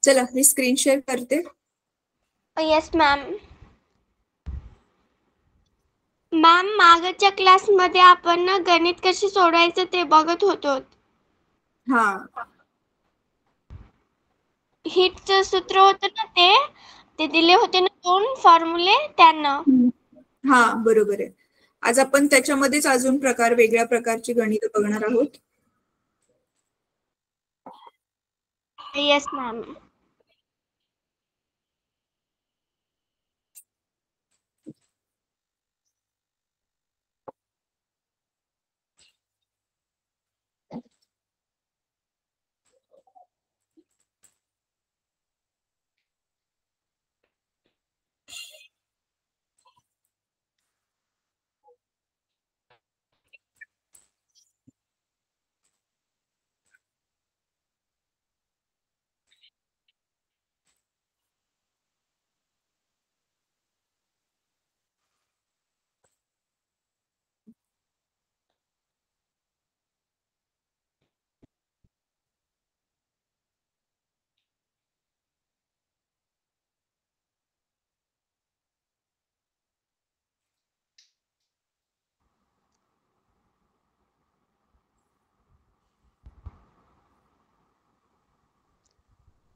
चला मी screen share करते. Yes ma'am. Ma'am मागच्या क्लासमध्ये आपण ना गणित कसे सोडवायचं ते बघत होतो. हा हिटचं सूत्र होतं ना ते दिले होते ना 2 फॉर्म्युले त्यांना. हा बरोबर आहे. आज आपण त्याच्यामध्येच अजून वेगळ्या प्रकारची गणित बघणार आहोत. Yes ma'am.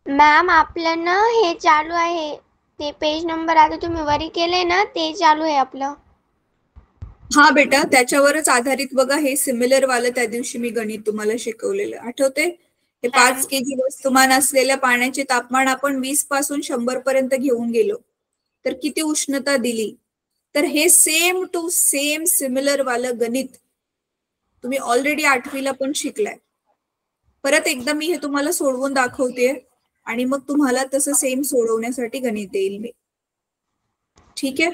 मॅम आपलं ना हे चालू आहे, ते पेज नंबर आता तुम्ही वरी केले ना ते चालू आहे आपलं. हा बेटा, त्याच्यावरच आधारित बघा हे सिमिलर वालं त्या दिवशी मी गणित तुम्हाला शिकवलेलं आठवते. हे 5 kg वस्तुमान असलेल्या पाण्याचे तापमान आपण 20 पासून 100 पर्यंत घेऊन गेलो तर किती उष्णता दिली. तर हे सेम टू सेम सिमिलर वालं गणित तुम्ही ऑलरेडी 8वीला पण शिकलाय. परत एकदा मी हे तुम्हाला सोडवून दाखवते आणि मग तुम्हाला तसं सेम सोडवण्यासाठी गणित देईल मी. ठीक आहे.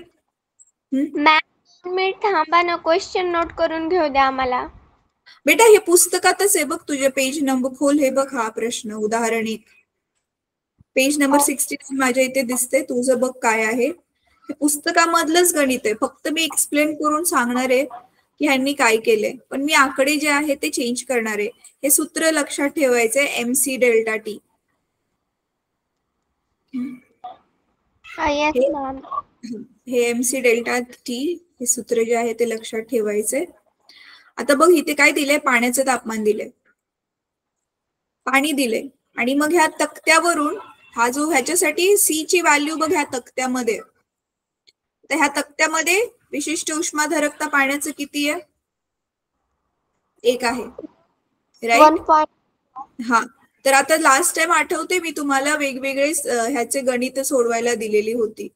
मॅम मी थांबा ना, क्वेश्चन नोट करून घेऊ द्या आम्हाला. बेटा हे पुस्तकातच आहे बघ, तुझे पेज नंबर खोल. हे बघ हा प्रश्न उदाहरण 1 पेज नंबर 69 माझ्या इथे दिसते. तुझं बघ काय आहे. हे पुस्तकामधलंच गणित आहे, फक्त मी एक्सप्लेन करून सांगणार आहे की ह्यांनी काय केलंय. पण मी आकडे जे आहे ते चेंज करणार आहे. हे सूत्र लक्षात ठेवायचंय, MC delta T. Yes ma'am. हे MC डेल्टा टी हे सूत्र जे आहे ते लक्षात ठेवायचंय. आता बघ इथे काय दिलंय, पाण्याचं तापमान दिलंय, पाणी दिले आणि मग ह्या तक्त्यावरून हा जो ह्याच्यासाठी सी ची व्हॅल्यू बघ ह्या तक्त्यामध्ये. तर ह्या तक्त्यामध्ये विशिष्ट उष्माधारकता पाण्याचं किती आहे, 1 आहे, राईट. हा तर आता लास्ट टाइम आठवते मी तुम्हाला वेगवेगळे ह्याचे गणित सोडवायला दिलेली होती.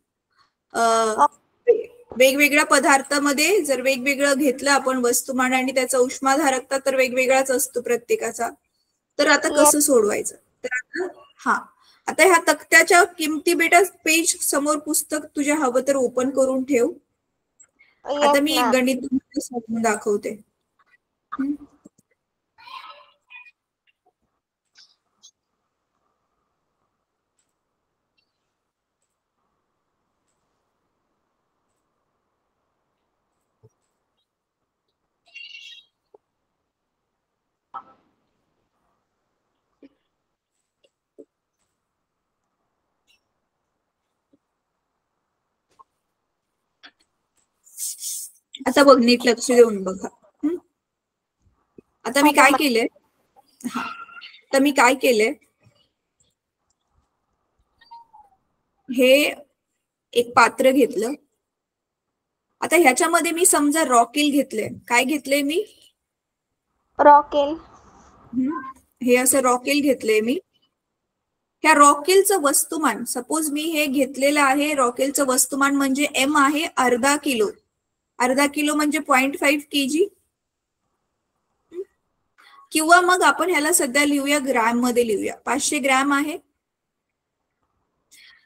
वेगवेगळ्या पदार्थामध्ये जर वेगवेगळं घेतलं आपण वस्तुमान आणि त्याचा उष्माधारकता तर वेगवेगळाच असतो प्रत्येकाचा. तर आता कसं सोडवायचं. तर आता ह्या तक्त्याच्या किमती बेटा पेज समोर पुस्तक तुझ्या हवं तर ओपन करून ठेव. आता मी एक गणित तुम्हाला सोडवून दाखवते. आता बघ, नीट लक्ष देऊन बघा. आता मी काय केलंय, तर मी काय केलंय, हे एक पात्र घेतलं. आता ह्याच्यामध्ये मी समजा रॉकेल घेतलंय. काय घेतलंय मी, रॉकेल. हे असं रॉकेल घेतलंय मी. ह्या रॉकेलचं वस्तुमान, सपोज मी हे घेतलेलं आहे, रॉकेलचं वस्तुमान म्हणजे M आहे 1/2 किलो. 1/2 किलो म्हणजे 0.5 kg. किंवा मग आपण ह्याला सध्या लिहूया ग्रॅम मध्ये लिहूया, 500 ग्रॅम आहे.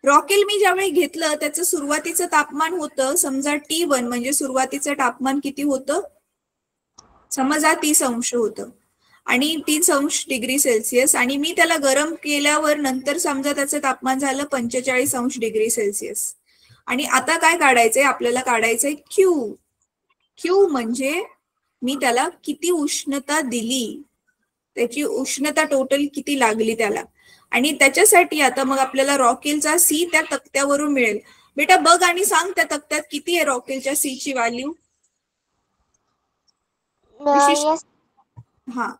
रॉकेल मी ज्यावेळी घेतलं त्याचं सुरुवातीचं तापमान होतं समजा T1, म्हणजे सुरुवातीचं तापमान किती होतं, समजा 30 अंश होतं आणि 30 अंश डिग्री सेल्सिअस. आणि मी त्याला गरम केल्यावर नंतर समजा त्याचं तापमान झालं 45 अंश डिग्री सेल्सिअस. आणि आता काय काढायचंय आपल्याला, काढायचंय क्यू म्हणजे मी त्याला किती उष्णता दिली, त्याची उष्णता टोटल किती लागली त्याला. आणि त्याच्यासाठी आता मग आपल्याला रॉकेलचा सी त्या तक्त्यावरून मिळेल. बेटा बघ आणि सांग त्या तक्त्यात किती आहे रॉकेलच्या सी ची व्हॅल्यू. हा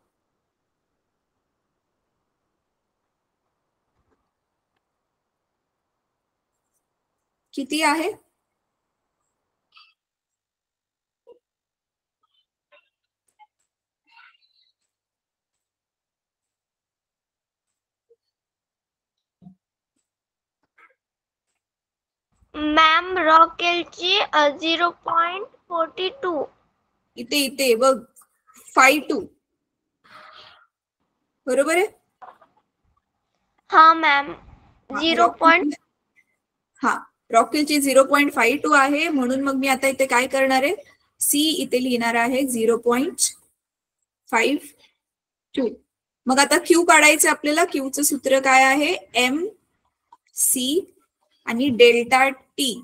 किती आहे? मॅम रॉकेलची 0.42. इथे बघ 52 बरोबर आहे. हा मॅम 0. हा रॉकेलची 0.52 आहे, म्हणून मग मी आता इथे काय करणार आहे, सी इथे लिहिणार आहे 0.52. मग आता क्यू काढायचं आपल्याला. क्यूचं सूत्र काय आहे, एम सी आणि डेल्टा टी.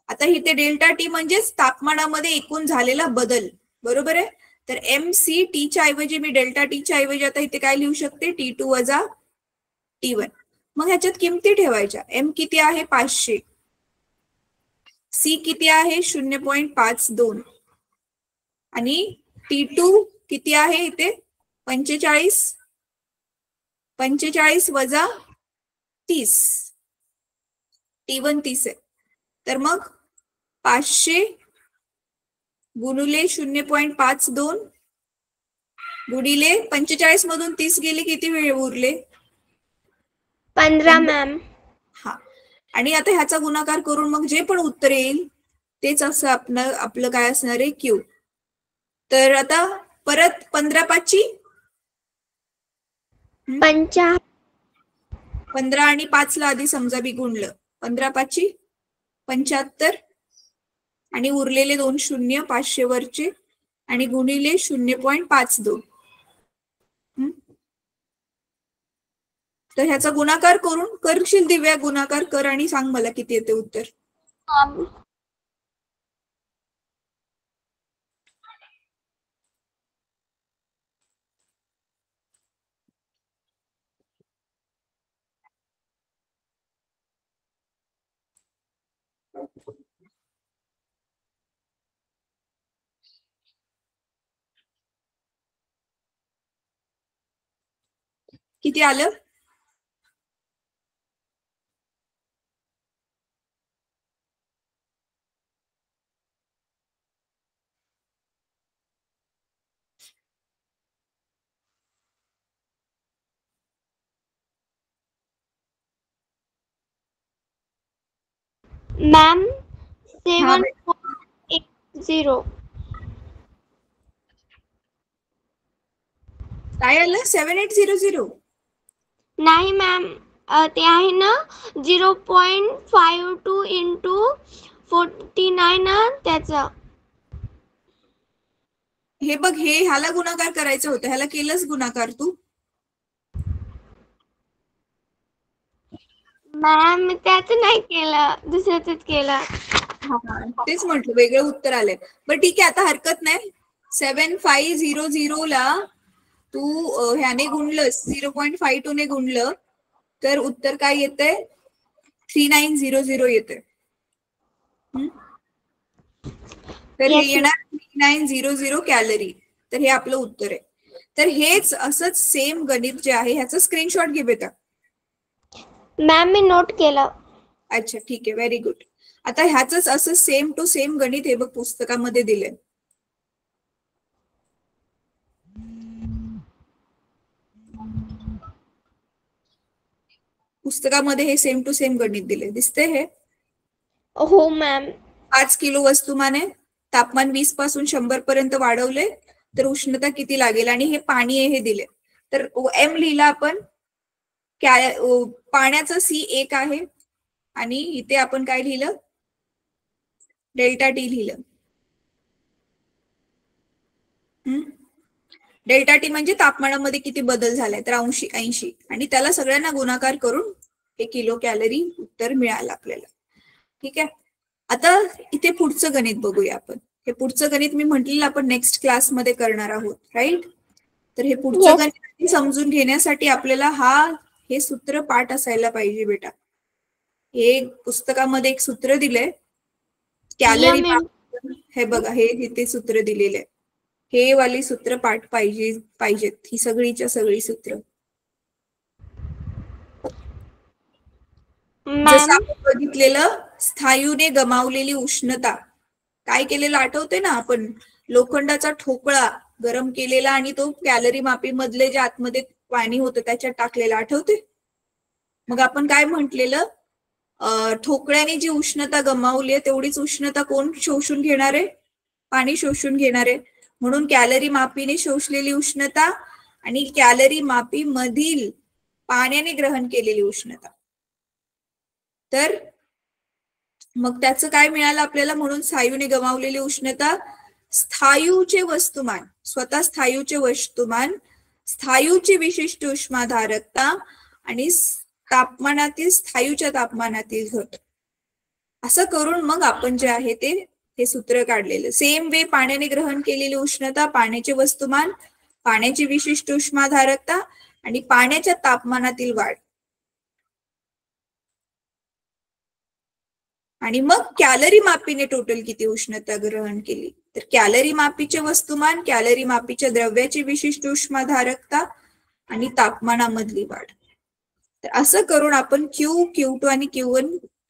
आता इथे डेल्टा टी म्हणजेच तापमानामध्ये एकूण झालेला बदल, बरोबर आहे. तर एम सी टीच्या ऐवजी मी डेल्टा टीच्या ऐवजी आता इथे काय लिहू शकते, T2 वजा T1. मग ह्याच्यात किमती ठेवायच्या. एम किती आहे 500, सी किती आहे 0.52 आणि T2 किती आहे इथे 45 वजा 30, T1 30 आहे. तर मग 500 गुणिले 0.52 गुणिले 45 मधून 30 गेले, किती वेळ उरले 15 मॅम. हा आणि आता ह्याचा गुणाकार करून मग जे पण उत्तर येईल तेच असं आपलं काय असणार आहे क्यू. तर आता परत 15 5 15 आणि 5 ला आधी समजा मी गुणलं, 15 5 75 आणि उरलेले 2 शून्य 500 वरचे आणि गुणिले 0.52. तर ह्याचा गुणाकार करून करशील दिव्या, गुणाकार कर आणि सांग मला किती येते उत्तर. किती आलं? मॅम 7.80. काय आलं 7800? नाही मॅम, ते आहे ना 0.52 इंटू 49 ना त्याचा. हे बघ, हे ह्याला गुणाकार करायचं होतं, ह्याला केलंस गुणाकार तू? मॅम त्याच नाही केलं, दुसऱ्याच केलं. तेच म्हटलं वेगळं उत्तर आलंय. बरं ठीक आहे, आता हरकत नाही. 7500 ला तू ह्याने गुणलंस 0.52 ने गुणलं तर उत्तर काय येते 3900 येते. तर हे येणार 3900 कॅलरी. तर हे आपलं उत्तर आहे. तर हेच असंच सेम गणित जे आहे ह्याचं स्क्रीनशॉट घे बेटा. मॅम मी नोट केलं. अच्छा ठीक आहे, व्हेरी गुड. आता ह्याच असं सेम टू सेम गणित हे बघ पुस्तकामध्ये दिले. पुस्तकामध्ये हे सेम टू सेम गणित दिले, दिसते हे? हो मॅम. 5 किलो वस्तुमाने तापमान 20 पासून 100 पर्यंत वाढवले तर उष्णता किती लागेल, आणि हे पाणी आहे हे दिले. तर एम लिहिला आपण, पाण्याचं सी 1 आहे आणि इथे आपण काय लिहिलं डेल्टा टी लिहिलं. डेल्टा टी म्हणजे तापमानामध्ये किती बदल झालाय, तर 80 आणि त्याला सगळ्यांना गुणाकार करून हे किलो कॅलरी उत्तर मिळालं आपल्याला. ठीक आहे, आता इथे पुढचं गणित बघूया आपण. हे पुढचं गणित मी म्हटलेलं आपण नेक्स्ट क्लासमध्ये करणार आहोत, राईट. तर हे पुढचं गणित समजून घेण्यासाठी आपल्याला हे सूत्र पाठ असायला पाहिजे बेटा. हे पुस्तकामध्ये एक सूत्र दिलंय कॅलरी हे बघा, हे इथे सूत्र दिलेले आहे. हे वाली सूत्र पाठ पाहिजेत, ही सगळीच्या सगळी सूत्र. जसं आपण बघितलेलं स्थायूने गमावलेली उष्णता, काय केलेलं आठवते ना आपण, लोखंडाचा ठोकळा गरम केलेला आणि तो कॅलरी मापी मधले जे आतमध्ये पाणी होतं त्याच्यात टाकलेलं, आठवते? मग आपण काय म्हटलेलं, ठोकळ्याने जी उष्णता गमावली आहे तेवढीच उष्णता कोण शोषून घेणार आहे? पाणी शोषून घेणार आहे. म्हणून कॅलरी मापीने शोषलेली उष्णता आणि कॅलरी मापी मधील पाण्याने ग्रहण केलेली उष्णता. तर मग त्याचं काय मिळालं आपल्याला? म्हणून स्थायूने गमावलेली उष्णता, स्थायूचे वस्तुमान, स्वतः स्थायूचे वस्तुमान, स्थायूची विशिष्ट उष्माधारकता आणि तापमानातील स्थायूच्या तापमानातील घट. असं करून मग आपण जे आहे ते सूत्र काढलेलं. सेम वे पाण्याने ग्रहण केलेली उष्णता, पाण्याचे वस्तुमान, पाण्याची विशिष्ट उष्माधारकता आणि पाण्याच्या तापमानातील वाढ. आणि मग कॅलरी मापीने टोटल किती उष्णता ग्रहण केली, तर कॅलरी मापीचे वस्तुमान, कॅलरी मापीच्या द्रव्याची विशिष्ट उष्माधारकता आणि तापमानामधली वाढ. तर असं करून आपण Q2 आणि Q1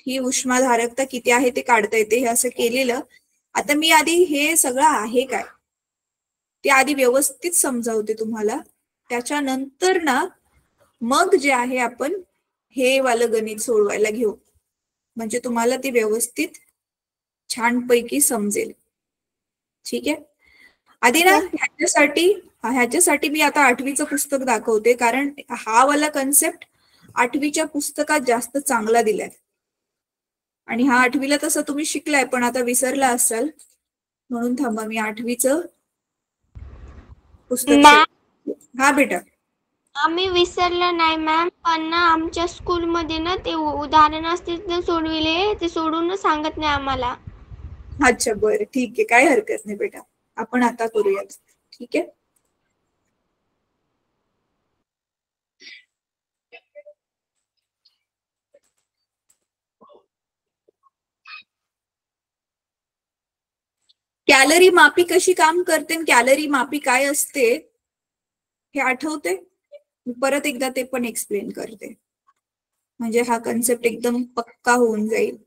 ही उष्माधारकता किती आहे ते काढता येते. हे असं केलेलं. आता मी आधी हे सगळं आहे काय ते आधी व्यवस्थित समजावते तुम्हाला, त्याच्यानंतर ना मग जे आहे आपण हे वालं गणित सोडवायला घेऊ, म्हणजे तुम्हाला ते व्यवस्थित छानपैकी समजेल. ठीक आहे. आधी ना ह्याच्यासाठी मी आता 8वीचं पुस्तक दाखवते, कारण हा वाला कन्सेप्ट 8वीच्या पुस्तकात जास्त चांगला दिलाय. आणि हा 8वीला तसं तुम्ही शिकलाय पण आता विसरला असाल, म्हणून थांबा मी 8वीचं पुस्तक. हा बेटा, आम्ही विसरलं नाही मॅम, पण ना आमच्या स्कूलमध्ये ना ते उदाहरण असते ते सोडविले, ते सोडून सांगत नाही आम्हाला. अच्छा बरं ठीक आहे, काय हरकत नाही बेटा, आपण आता करूयात. ठीक आहे. कॅलरी मापी कशी काम करते, कॅलरी मापी काय असते हे आठवते? मी परत एकदा ते पण एक्सप्लेन करते, म्हणजे हा कन्सेप्ट एकदम पक्का होऊन जाईल.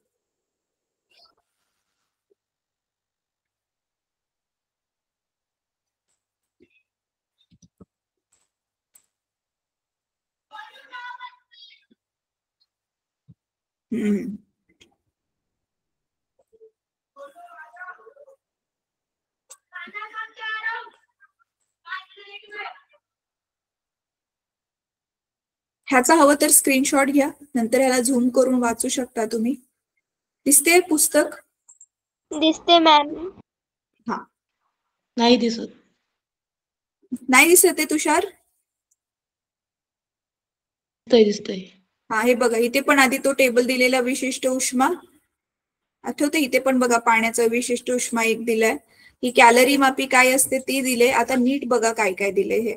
ह्याचा हवं तर स्क्रीनशॉट घ्या, नंतर ह्याला झूम करून वाचू शकता तुम्ही. दिसते पुस्तक? दिसते मॅम. हा, नाही दिसत. नाही दिसत आहे तुषार? दिसतंय. हा, हे बघा इथे पण आधी तो टेबल दिलेला विशिष्ट उष्मा आठवते, इथे पण बघा पाण्याचा विशिष्ट उष्मा एक दिलाय. ही कॅलरी मापी काय असते ती दिले. आता नीट बघा काय काय दिले हे.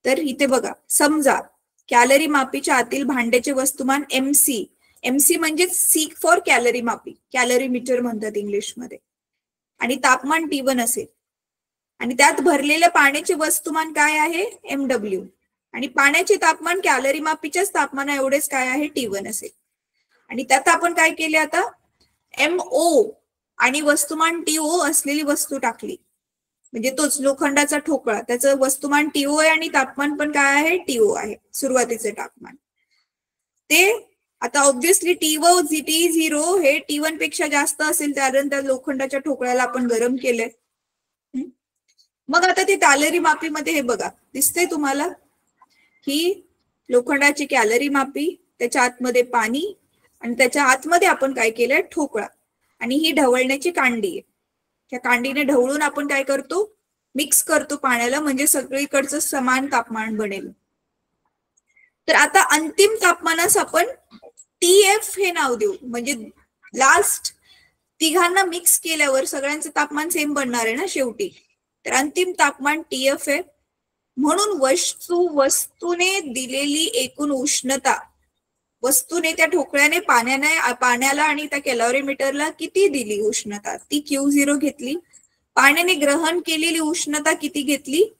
तर इथे बघा, समजा कॅलरी मापीच्या आतील भांड्याचे वस्तुमान MC, MC म्हणजे सी फॉर कॅलरी मापी, कॅलरी मीटर म्हणतात इंग्लिशमध्ये, आणि तापमान T1 असेल, आणि त्यात भरलेल्या पाण्याचे वस्तुमान काय आहे MW, आणि पाण्याचे तापमान कॅलरी मापीच्याच तापमाना एवढेच काय आहे T1 असेल. आणि त्यात आपण काय केले, आता MO आणि वस्तुमान TO असलेली वस्तू टाकली, म्हणजे तोच लोखंडाचा ठोकळा, त्याचं वस्तुमान TO आहे आणि तापमान पण काय आहे TO आहे, सुरुवातीचे तापमान. ते आता ऑब्व्हियसली T0 हे T1 पेक्षा जास्त असेल, कारण त्या लोखंडाच्या ठोकळ्याला आपण गरम केलंय. मग आता ते कॅलरी मापीमध्ये हे बघा दिसतंय तुम्हाला, ही लोखंडाची कॅलरी मापी, त्याच्या आतमध्ये पाणी, आणि त्याच्या आतमध्ये आपण काय केलंय ठोकळा, आणि ही ढवळण्याची कांडी आहे. त्या कांडीने ढवळून आपण काय करतो, मिक्स करतो पाण्याला, म्हणजे सगळीकडचं समान तापमान बनेल. तर आता अंतिम तापमानास आपण TF हे नाव देऊ, म्हणजे लास्ट तिघांना मिक्स केल्यावर सगळ्यांचं तापमान सेम बनणार आहे ना शेवटी. तर अंतिम तापमान TF आहे. म्हणून वस्तूने दिलेली एकूण उष्णता, वस्तूने त्या ठोकळ्याने पाण्याला आणि त्या कॅलरीमीटरला किती दिली उष्णता, ती Q0 घेतली. पाण्याने ग्रहण केलेली उष्णता किती घेतली,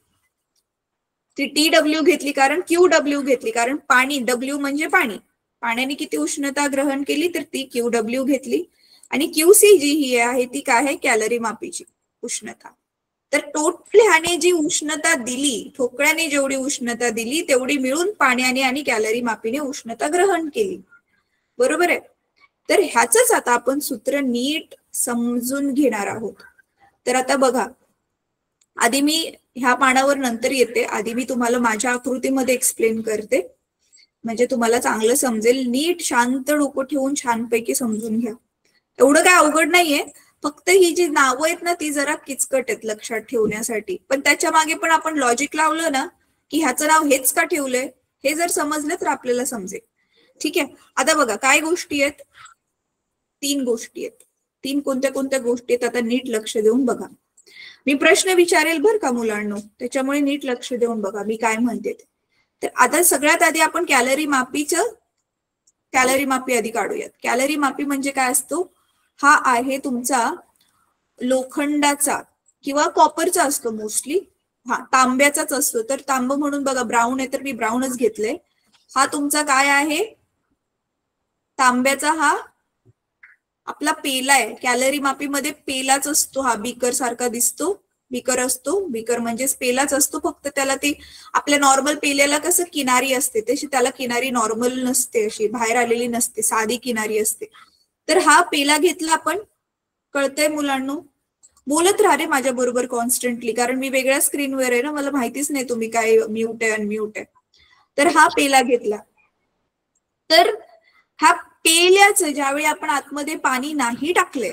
ती TW घेतली, कारण QW घेतली, कारण पाणी, W म्हणजे पाणी, पाण्याने किती उष्णता ग्रहण केली तर ती QW घेतली. आणि QC जी ही आहे ती काय आहे, कॅलरी मापीची उष्णता. तर टोटल ह्याने जी उष्णता दिली, ठोकळ्याने जेवढी उष्णता दिली तेवढी मिळून पाण्याने आणि कॅलरी मापीने उष्णता ग्रहण केली. बरोबर आहे. तर ह्याच आता आपण सूत्र नीट समजून घेणार आहोत. तर आता बघा, आधी मी ह्या पानावर नंतर येते, आधी मी तुम्हाला माझ्या आकृतीमध्ये एक्सप्लेन करते म्हणजे तुम्हाला चांगलं समजेल. नीट शांत डोकं ठेवून छानपैकी समजून घ्या. एवढं काय अवघड नाहीये, फक्त ही जी नावं आहेत ना ती जरा किचकट आहेत लक्षात ठेवण्यासाठी. पण त्याच्या मागे पण आपण लॉजिक लावलं ना की ह्याचं नाव हेच का ठेवलंय हे जर समजलं तर आपल्याला समजेल. ठीक आहे. आता बघा काय गोष्टी आहेत, 3 गोष्टी आहेत. 3 कोणत्या कोणत्या गोष्टी आहेत आता नीट लक्ष देऊन बघा. मी प्रश्न विचारेल बरं का मुलांनो, त्याच्यामुळे नीट लक्ष देऊन बघा मी काय म्हणते. तर आता सगळ्यात आधी आपण कॅलरी मापी आधी काढूयात. कॅलरी मापी म्हणजे काय असतो, हा आहे तुमचा लोखंडाचा किंवा कॉपरचा असतो मोस्टली, तांब्याचाच असतो. तर तांब म्हणून बघा ब्राऊन आहे तर मी ब्राऊनच घेतलंय. हा तुमचा काय आहे, तांब्याचा हा आपला पेला आहे. कॅलरी मापीमध्ये पेलाच असतो, हा बीकर सारखा दिसतो, बीकर असतो, बीकर म्हणजेच पेलाच असतो. फक्त त्याला ते आपल्या नॉर्मल पेल्याला कसं किनारी असते तशी त्याला किनारी नॉर्मल नसते, अशी बाहेर आलेली नसते, साधी किनारी असते. तर हा पेला घेतला आपण, कळतंय मुलांनो? बोलत राहा रे माझ्या बरोबर कॉन्स्टंटली, कारण मी वेगळ्या स्क्रीनवर आहे ना, मला माहितीच नाही तुम्ही काय म्यूट आहे अनम्यूट आहे. तर हा पेला घेतला, तर ह्या पेल्याचं ज्यावेळी आपण आतमध्ये पाणी नाही टाकले,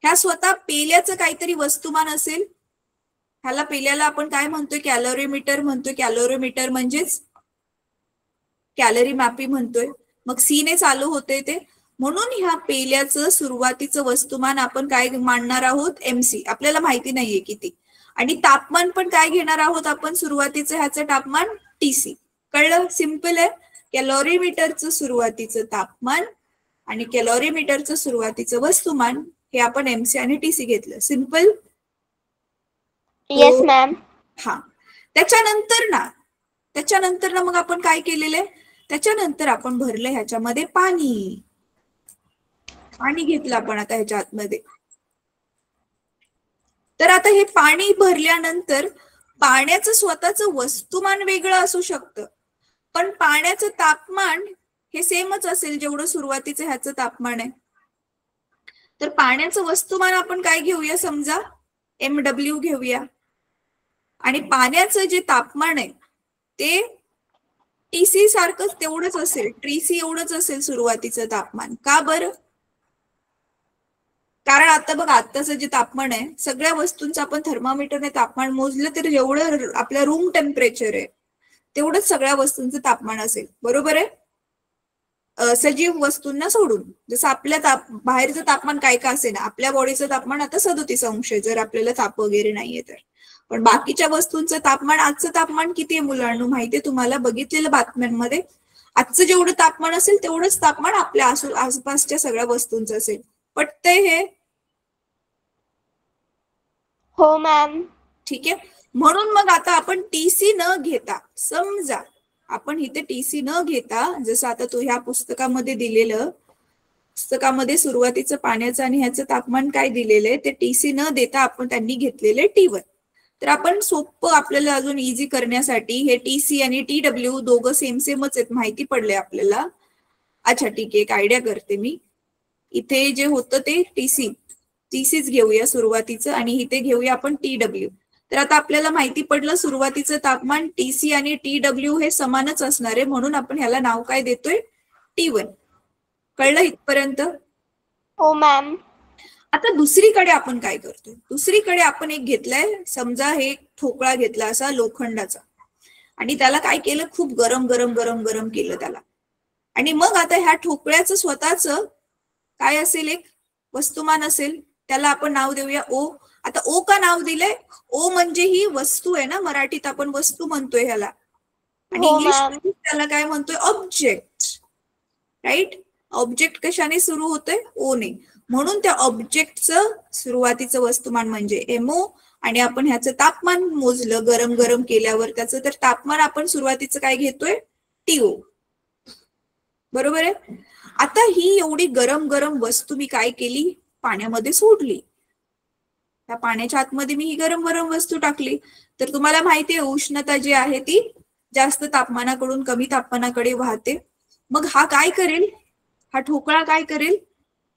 ह्या स्वतः पेल्याचं काहीतरी वस्तुमान असेल. ह्याला पेल्याला आपण काय म्हणतोय, कॅलरीमीटर म्हणतोय. कॅलरीमीटर म्हणजेच कॅलरी मापी म्हणतोय. मग सी ने चालू होते ते, म्हणून ह्या पेल्याचं सुरुवातीचं वस्तुमान आपण काय मांडणार आहोत, MC. आपल्याला माहिती नाहीये किती. आणि तापमान पण काय घेणार आहोत आपण सुरुवातीचं, ह्याचं तापमान TC. कळलं? सिंपल आहे. कॅलरीमीटरचं सुरुवातीचं तापमान आणि कॅलरीमीटरचं सुरुवातीचं वस्तुमान हे आपण MC आणि TC घेतलं. सिंपल. Yes ma'am. हा. त्याच्यानंतर ना मग आपण काय केलेलं आहे, त्याच्यानंतर आपण भरलं ह्याच्यामध्ये पाणी घेतलं आपण आता ह्याच्या आतमध्ये. तर आता हे पाणी भरल्यानंतर पाण्याचं स्वतःचं वस्तुमान वेगळं असू शकतं, पण पाण्याचं तापमान हे सेमच असेल जेवढं सुरुवातीचं ह्याचं तापमान आहे. तर पाण्याचं वस्तुमान आपण काय घेऊया, समजा MW घेऊया. आणि पाण्याचं जे तापमान आहे ते TC सारखंच तेवढंच असेल, TC एवढंच असेल सुरुवातीचं तापमान. का बरं? कारण आता बघा आत्ताचं जे तापमान आहे, सगळ्या वस्तूंचं आपण थर्मामीटरने तापमान मोजलं तर जेवढं आपल्या रूम टेम्परेचर आहे तेवढंच सगळ्या वस्तूंचं तापमान असेल. बरोबर आहे? सजीव वस्तूंना सोडून. जसं आपल्या बाहेरचं तापमान काय का असे ना, आपल्या बॉडीचं तापमान आता 37 अंश आहे जर आपल्याला ताप वगैरे नाहीये तर. पण बाकीच्या वस्तूंचं तापमान, आजचं तापमान किती आहे मुलांना माहितीये तुम्हाला, बघितलेलं बातम्यांमध्ये. आजचं जेवढं तापमान असेल तेवढंच तापमान आपल्या आसपासच्या सगळ्या वस्तूंचं असेल. पटतंय हे? हो मॅम. ठीक आहे. म्हणून मग आता आपण TC न घेता, समजा आपण इथे TC न घेता, जसं आता तो ह्या पुस्तकामध्ये दिलेलं, पुस्तकामध्ये सुरुवातीचं पाण्याचं आणि ह्याचं तापमान काय दिलेलं आहे ते TC न देता आपण त्यांनी घेतलेले T1. तर आपण सोपं आपल्याला अजून इझी करण्यासाठी हे TC आणि TW दोघं सेमच आहेत, माहिती पडले आपल्याला. अच्छा ठीक आहे, एक आयडिया करते मी. इथे जे होतं ते TCच घेऊया सुरुवातीचं आणि इथे घेऊया आपण TW. तर आता आपल्याला माहिती पडलं सुरुवातीचं तापमान TC आणि TW हे समानच असणार आहे, म्हणून आपण ह्याला नाव काय देतोय, T1. कळलं इथपर्यंत? हो मॅम. आता दुसरीकडे आपण काय करतोय, दुसरीकडे आपण एक घेतलाय, समजा हे ठोकळा घेतला असा लोखंडाचा आणि त्याला काय केलं, खूप गरम केलं त्याला. आणि मग आता ह्या ठोकळ्याचं स्वतःच काय असेल, एक वस्तुमान असेल, त्याला आपण नाव देऊया O. आता ओ का नाव दिलंय? ओ म्हणजे ही वस्तू आहे ना, मराठीत आपण वस्तू म्हणतोय ह्याला, आणि हो इंग्लिश मॅम. त्याला काय म्हणतोय? ऑब्जेक्ट. राईट? ऑब्जेक्ट कशाने सुरू होतोय? ओ ने. म्हणून त्या ऑब्जेक्टचं सुरुवातीचं वस्तुमान म्हणजे एमओ, आणि आपण ह्याचं तापमान मोजलं गरम गरम केल्यावर त्याचं, तर तापमान आपण सुरुवातीचं काय घेतोय? टीओ. बरोबर आहे? आता ही एवढी गरम गरम वस्तू मी काय केली? पाण्यामध्ये सोडली. त्या पाण्याच्या आतमध्ये मी ही गरम गरम वस्तू टाकली, तर तुम्हाला माहितीये उष्णता जी आहे ती जास्त तापमानाकडून कमी तापमानाकडे वाहते. मग हा काय करेल? हा ठोकळा काय करेल?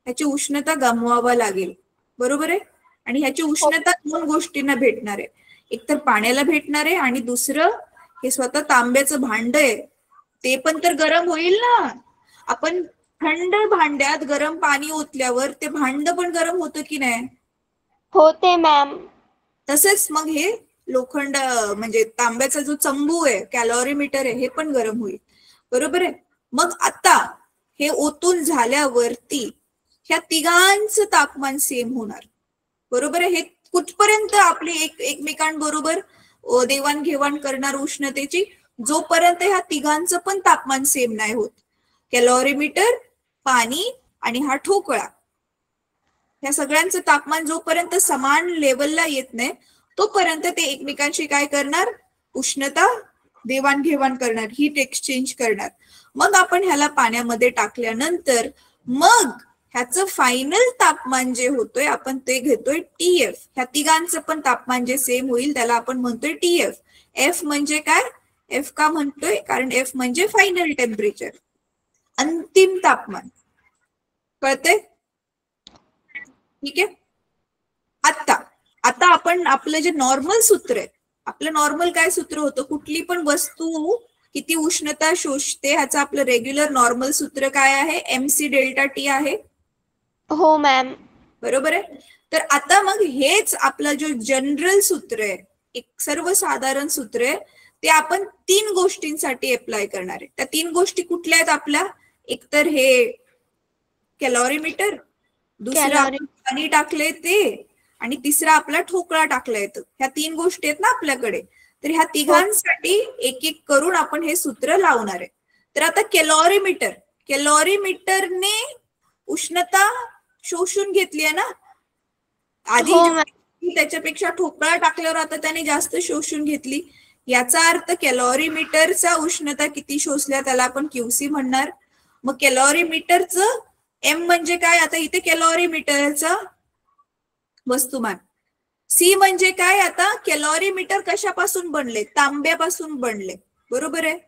ह्याची उष्णता गमवावा लागेल. बरोबर आहे? आणि ह्याची उष्णता दोन गोष्टींना भेटणार आहे. एक तर पाण्याला भेटणार आहे, आणि दुसरं हे स्वतः तांब्याचं भांड आहे ते पण तर गरम होईल ना. आपण थंड भांड्यात गरम पाणी ओतल्यावर ते भांड पण गरम होतं की नाही? होते मॅम. तसेच मग हे लोखंड म्हणजे तांब्याचा जो चंबू आहे, कॅलॉरीमीटर आहे, हे पण गरम होईल. बरोबर आहे? मग आता हे ओतून झाल्यावरती ह्या तिघांचं तापमान सेम होणार. बरोबर आहे? हे कुठपर्यंत आपली एकमेकांबरोबर देवाणघेवाण करणार उष्णतेची, जोपर्यंत ह्या तिघांचं पण तापमान सेम नाही होत. कॅलॉरीमीटर, पाणी आणि हा ठोकळा, ह्या सगळ्यांचं तापमान जोपर्यंत समान लेवलला येत नाही तोपर्यंत ते एकमेकांशी काय करणार? उष्णता देवाणघेवाण करणार, हीट एक्सचेंज करणार. मग आपण ह्याला पाण्यामध्ये टाकल्यानंतर मग ह्याचं फायनल तापमान जे होतोय आपण ते घेतोय टीएफ. ह्या तिघांचं पण तापमान जे सेम होईल त्याला आपण म्हणतोय टीएफ. एफ म्हणजे काय? एफ का म्हणतोय? कारण एफ म्हणजे फायनल टेम्परेचर, अंतिम तापमान. कळतंय? ठीक आहे. आता आपण आपलं जे नॉर्मल सूत्र आहे, आपलं नॉर्मल काय सूत्र होतं? कुठली पण वस्तू किती उष्णता शोषते ह्याचं आपलं रेग्युलर नॉर्मल सूत्र काय आहे? एमसी डेल्टा टी आहे. हो मॅम. बरोबर आहे? तर आता मग हेच आपलं जो जनरल सूत्र आहे, एक सर्वसाधारण सूत्र आहे, ते आपण 3 गोष्टींसाठी अप्लाय करणार आहे. त्या 3 गोष्टी कुठल्या आहेत आपल्या? एक तर हे कॅलॉरीमीटर, दुसरं आपण पाणी टाकलंय ते, आणि तिसरा आपला ठोकळा टाकला येतं. ह्या 3 गोष्टी आहेत ना आपल्याकडे. तर ह्या तिघांसाठी एक एक करून आपण हे सूत्र लावणार आहे. तर आता कॅलॉरीमीटरने उष्णता शोषून घेतली आहे ना आधी, त्याच्यापेक्षा ठोकळा टाकल्यावर आता त्याने जास्त शोषून घेतली. याचा अर्थ कॅलॉरीमीटरचा उष्णता किती शोषल्या त्याला आपण क्यूसी म्हणणार. मग कॅलॉरीमीटरचं एम म्हणजे काय? आता इथे कॅलॉरीमीटरचा वस्तुमान. सी म्हणजे काय? आता कॅलॉरीमीटर कशापासून बनले? तांब्यापासून बनले. बरोबर आहे?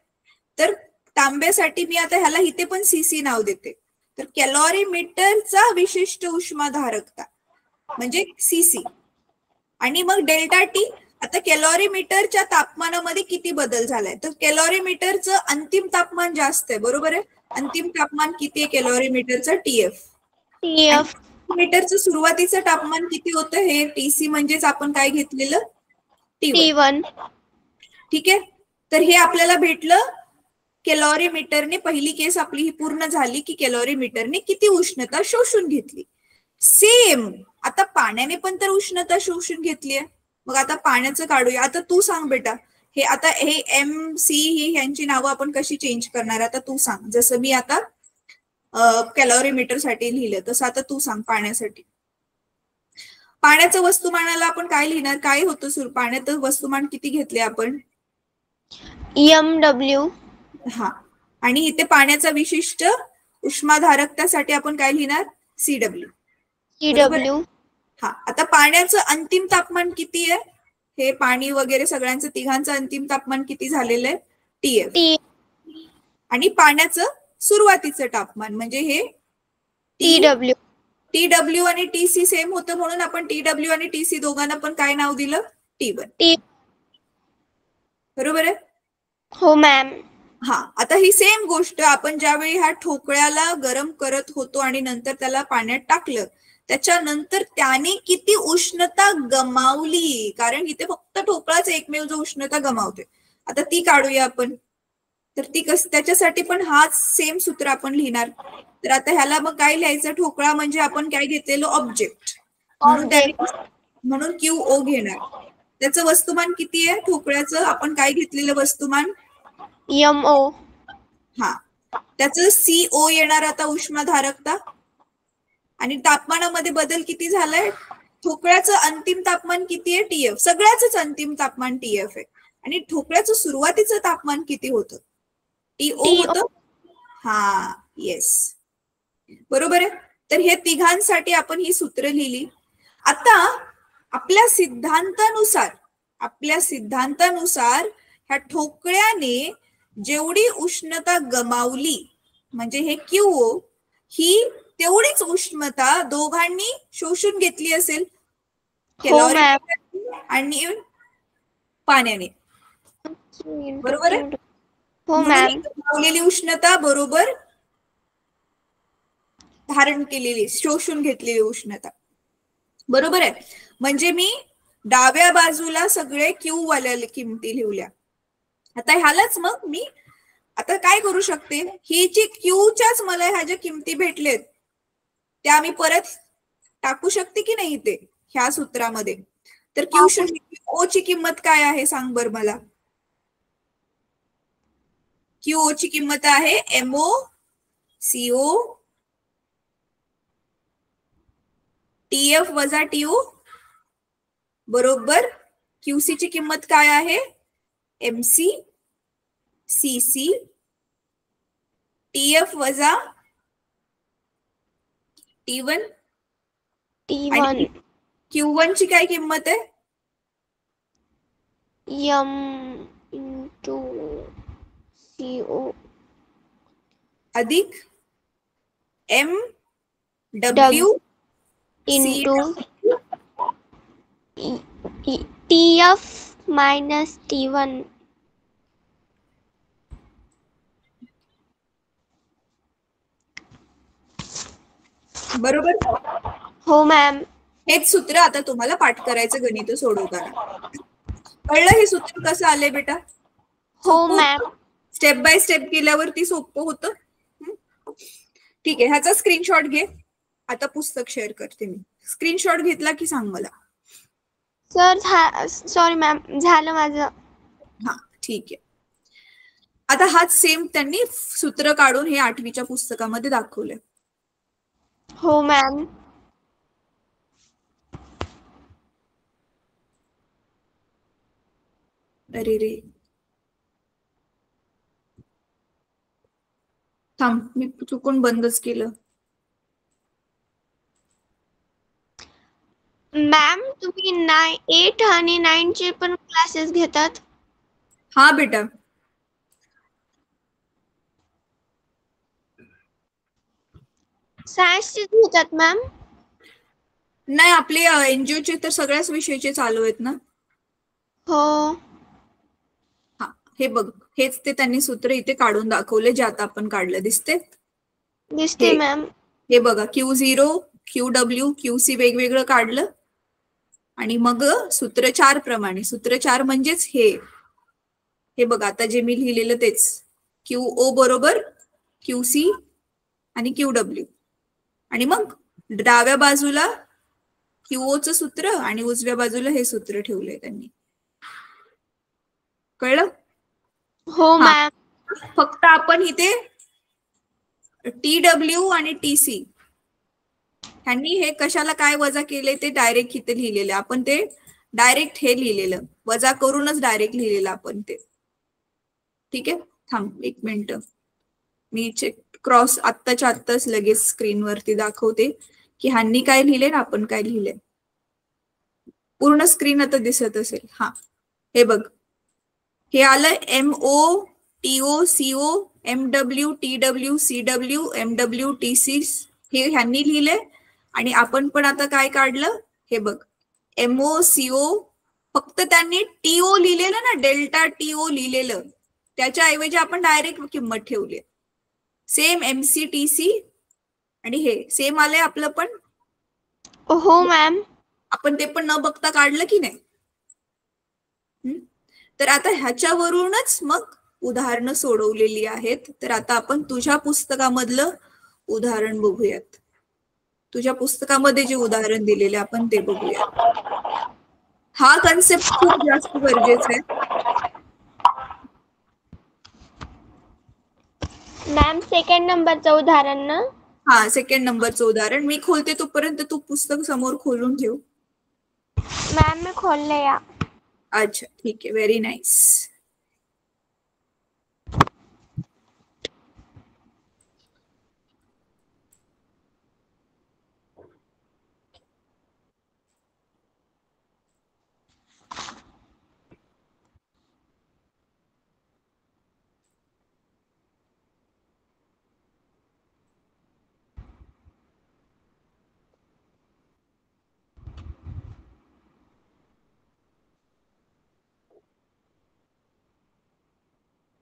तर तांब्यासाठी मी आता ह्याला इथे पण सीसी नाव देते. तर कॅलॉरीमीटरचा विशिष्ट उष्माधारकता म्हणजे सीसी. आणि मग डेल्टा टी. आता कॅलॉरीमीटरच्या तापमानामध्ये किती बदल झालाय? तर कॅलॉरीमीटरचं अंतिम तापमान जास्त आहे. बरोबर आहे? अंतिम तापमान किती आहे कॅलॉरीमीटरचं? टीएफ. मीटरचं सुरुवातीचं तापमान किती होतं? हे टीसी म्हणजेच आपण काय घेतलेलं? T1. ठीक आहे. तर हे आपल्याला भेटलं कॅलॉरीमीटरने. पहिली केस आपली ही पूर्ण झाली की कॅलॉरीमीटरने किती उष्णता शोषून घेतली. सेम आता पाण्याने पण तर उष्णता शोषून घेतली आहे. मग आता पाण्याचं काढूया. आता तू सांग बेटा, हे आता हे एम सी ही ह्यांची नावं आपण कशी चेंज करणार? आता तू सांग. जसं मी आता कॅलॉरीमीटर साठी लिहिलं तसं आता तू सांग पाण्यासाठी. पाण्याचं वस्तुमानाला आपण काय लिहिणार? काय होतं पाण्याचं वस्तुमान किती घेतले आपण? MW. हा. आणि इथे पाण्याचा विशिष्ट उष्माधारकतासाठी आपण काय लिहिणार? CW. हा. आता पाण्याचं अंतिम तापमान किती आहे? हे पाणी वगैरे सगळ्यांचं तिघांचं अंतिम तापमान किती झालेलं आहे? TF. आणि पाण्याचं सुरुवातीचं तापमान म्हणजे हे TW आणि TC सेम होतं म्हणून आपण TW आणि TC दोघांना पण काय नाव दिलं? T1. बरोबर आहे? हो मॅम. हा. आता ही सेम गोष्ट आपण ज्यावेळी ह्या ठोकळ्याला गरम करत होतो आणि नंतर त्याला पाण्यात टाकलं, त्याच्यानंतर त्याने किती उष्णता गमावली, कारण इथे फक्त ठोकळाच एकमेव जो उष्णता गमावते. आता ती काढूया आपण. तर ती त्याच्यासाठी पण हाच सेम सूत्र आपण लिहिणार. तर आता ह्याला मग काय लिहायचं? ठोकळा म्हणजे आपण काय घेतलेलं? ऑब्जेक्ट. म्हणून त्याने म्हणून QO घेणार. त्याचं वस्तुमान किती आहे ठोकळ्याचं? आपण काय घेतलेलं वस्तुमान? MO. हा, त्याचं CO येणार आता उष्णधारकता. आणि तापमानामध्ये बदल किती झालाय? ठोकळ्याचं अंतिम तापमान किती आहे? TF. सगळ्याच अंतिम तापमान TF आहे. आणि ठोकळ्याचं सुरुवातीचं तापमान किती होतं? TO होतं. हा, येस, बरोबर आहे. तर हे तिघांसाठी आपण ही सूत्र लिहिली. आता आपल्या सिद्धांतानुसार ह्या ठोकळ्याने जेवढी उष्णता गमावली म्हणजे हे QO, ही तेवढीच उष्णता दोघांनी शोषून घेतली असेल आणि पाण्याने, बरोबर आहे. गमावलेली उष्णता बरोबर धारण केलेली, शोषून घेतलेली उष्णता, बरोबर आहे. म्हणजे मी डाव्या बाजूला सगळे Q वाल्या किमती लिहिल्या. आता ह्यालाच मग मी आता काय करू शकते, ही जी Qच्याच मला ह्या ज्या किमती भेटलेत त्या मी परत टाकू शकते की नाही ते ह्या सूत्रामध्ये. तर QO ची किंमत काय आहे सांग बर मला. QO ची किंमत आहे MO CO TF वजा TO बरोबर QC ची किंमत काय आहे? MC CC TF वजा T1 आणि Q1 ची काय किंमत आहे? M into CO अधिक M W into TF minus T1. बरोबर. हो मॅम. हेच सूत्र आता तुम्हाला पाठ करायचं गणित सोडवताना. कळलं हे सूत्र कसं आलंय बेटा? हो मॅम. स्टेप बाय स्टेप केल्यावरती सोपं होतं. ठीक आहे, ह्याचा स्क्रीनशॉट घे. आता पुस्तक शेअर करते मी. स्क्रीनशॉट घेतला की सांग मला. सर सॉरी मॅम, झालं माझं. हा, ठीक आहे. आता हाच सेम त्यांनी सूत्र काढून हे 8वीच्या पुस्तकामध्ये दाखवले. हो मॅम. अरे रे, थांब, मी चुकून बंदच केलं. मॅम तुम्ही 8 आणि 9 चे पण क्लासेस घेतात? हा बेटा. सायन्सचे घेतात मॅम? नाही, आपले एनजीओचे तर सगळ्याच विषयाचे चालू आहेत ना. हो. हा, हे बघ, हेच ते त्यांनी सूत्र इथे काढून दाखवले जे आता आपण काढलं. दिसते मॅम. हे बघा, Q0 QW QC वेगवेगळं काढलं आणि मग सूत्र 4 प्रमाणे. सूत्र 4 म्हणजेच हे बघा, आता जे मी लिहिलेलं तेच. QO बरोबर QC आणि QW. आणि मग डाव्या बाजूला QOचं सूत्र आणि उजव्या बाजूला हे सूत्र ठेवलंय त्यांनी. कळलं? हो मॅम. फक्त आपण इथे TW आणि TC ह्यांनी हे कशाला काय वजा केले ते डायरेक्ट इथे लिहिलेलं. आपण ते डायरेक्ट हे लिहिलेलं, वजा करूनच डायरेक्ट लिहिलेलं आपण ते. ठीक आहे, थांब 1 मिनिट. मी क्रॉस आत्ताच्या आत्ताच लगेच स्क्रीनवरती दाखवते की ह्यांनी काय लिहिले ना आपण काय लिहिले. पूर्ण स्क्रीन आता दिसत असेल. हा, हे बघ, हे आलं MO TO CO MW TW CW MW TC, हे ह्यांनी लिहिले. आणि आपण पण आता काय काढलं, हे बघ, MO CO. फक्त त्यांनी TO लिहिलेलं ना, डेल्टा TO लिहिलेलं, त्याच्या ऐवजी आपण डायरेक्ट किंमत ठेवली. सेम MC TC आणि हे सेम आलंय आपलं पण. हो मॅम. आपण ते पण न बघता काढलं की नाही. तर आता ह्याच्यावरूनच मग उदाहरणं सोडवलेली आहेत. तर आता आपण तुझ्या पुस्तकामधलं उदाहरण बघूयात. तुझ्या पुस्तकामध्ये जे उदाहरण दिलेले आपण ते बघूयात. हा कन्सेप्ट खूप जास्त गरजेचा आहे. मॅम सेकंड नंबरचं उदाहरण ना? हा, सेकंड नंबरचं उदाहरण मी खोलते तोपर्यंत तू पुस्तक समोर खोलून ठेव. मॅम मी खोलले या. अच्छा, ठीक आहे, व्हेरी नाईस.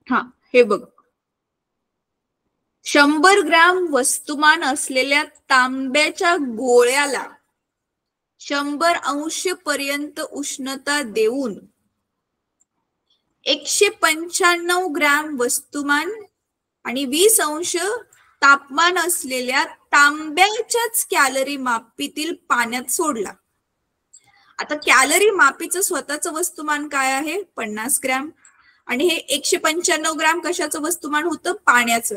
हा, हे बघ. 100 ग्रॅम वस्तुमान असलेल्या तांब्याच्या गोळ्याला 100 अंश पर्यंत उष्णता देऊन 195 ग्रॅम वस्तुमान आणि 20 अंश तापमान असलेल्या तांब्याच्याच कॅलरी मापीतील पाण्यात सोडला. आता कॅलरी मापीचं स्वतःचं वस्तुमान काय आहे? 50 ग्रॅम. आणि हे 195 ग्रॅम कशाचं वस्तुमान होतं? पाण्याचं.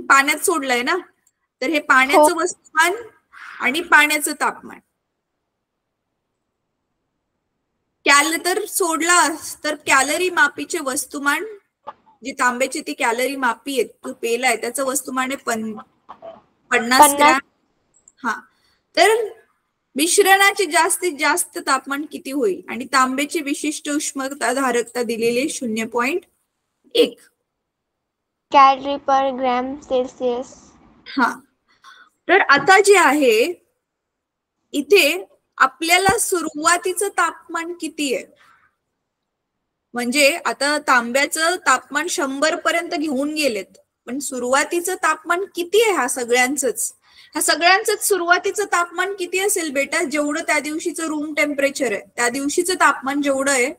पाण्यात सोडलंय ना, तर हे पाण्याचं वस्तुमान आणि पाण्याचं तापमान. तर सोडला तर कॅलरी मापीचे वस्तुमान, जी तांब्याची ती कॅलरी मापी आहे, तू पेलाय त्याचं वस्तुमान आहे 50 ग्रॅम. हा, तर मिश्रणाचे जास्तीत जास्त तापमान किती होईल? आणि तांब्याची विशिष्ट उष्णता धारकता दिलेली 0.1 कॅलरी पर ग्रॅम सेल्सिअस. हा, तर आता जे आहे इथे आपल्याला सुरुवातीचं तापमान किती आहे? म्हणजे आता तांब्याचं तापमान 100 पर्यंत घेऊन गेलेत, पण सुरुवातीचं तापमान किती आहे? ह्या सगळ्यांचंच सुरुवातीचं तापमान किती असेल बेटा? जेवढं त्या दिवशीचं रूम टेम्परेचर आहे, त्या दिवशीचं तापमान जेवढं आहे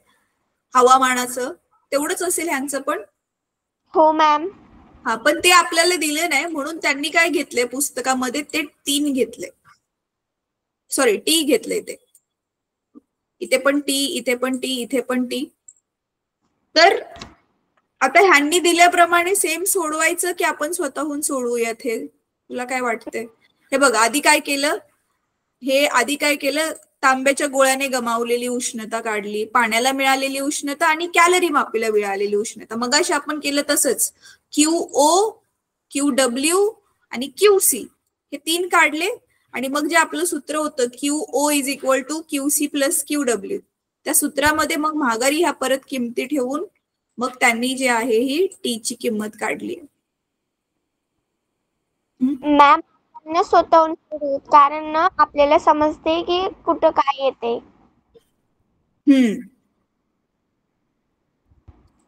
हवामानाचं, तेवढंच असेल ह्यांचं पण. हो मॅम. हा, पण ते आपल्याला दिले नाही, म्हणून त्यांनी काय घेतले पुस्तकामध्ये? ते 3 घेतले. सॉरी, टी घेतले. ते इथे पण टी, इथे पण टी, इथे पण टी. तर आता ह्यांनी दिल्याप्रमाणे सेम सोडवायचं की आपण स्वतःहून सोडवूयात? हे तुला काय वाटतंय? हे बघ, आधी काय केलं? तांब्याच्या गोळ्याने गमावलेली उष्णता काढली, पाण्याला मिळालेली उष्णता आणि कॅलरी मापीला मिळालेली उष्णता. मगाशी आपण केलं तसंच, QO, QW आणि QC हे 3 काढले. आणि मग जे आपलं सूत्र होतं QO = QC + QW, त्या सूत्रामध्ये मग माघारी ह्या परत किमती ठेवून मग त्यांनी जे आहे ही टी ची किंमत काढली. मॅम स्वतःहून कारण ना आपल्याला समजते की कुठं काय येते.